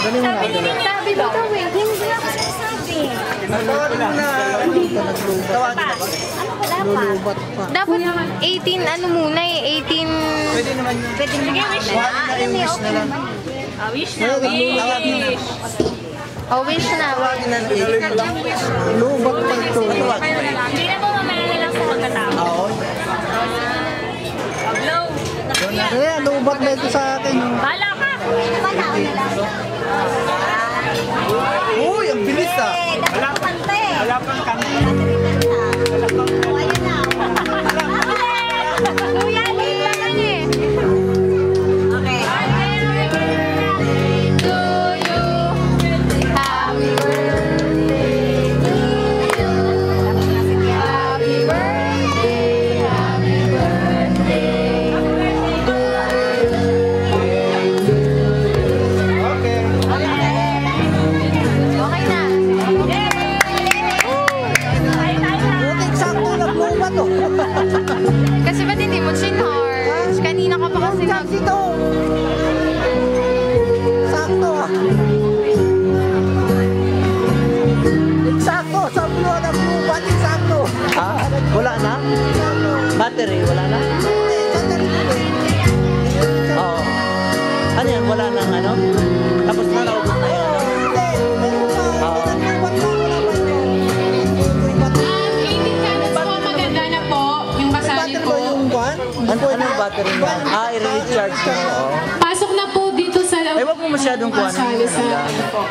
Sabi mo daw eh. Hindi ako sinasabi. Lulubat pa. Dapat 18 ano muna eh. 18... Pwede naman yun. Pwede naman. Wish na lang. Wish na, wish. Oh, wish na. Lulubat pa ito. Hindi na po mamaya na lang sa pagkatapos. Oo. Blow. Kaya lubat na ito sa akin. Bala ka. Uy, ang bilis ah. Wala pang kanta. Kuya, late naman eh. Okay. To you. Happy birthday to you. Happy birthday. Happy birthday. Okay. Okay na. Butik sakto naglubat oh. Kasi ba't hindi mo chinarge? Kanina ka pa kasi nag... Sakto. Sakto ah. Sakto. Sa blue naglubat. Sakto. Ah, wala na? Battery, wala na? Oo. Ano yan, wala nang ano? Tapos na naubos na yun. Oo. 18 candles po, maganda na po yung kasali po. Ano yung battery mo? Ah, i-recharge mo. Oo. Pasok na po dito sa Eh, wag mo masyadong kuhanin. kasali sa ano po.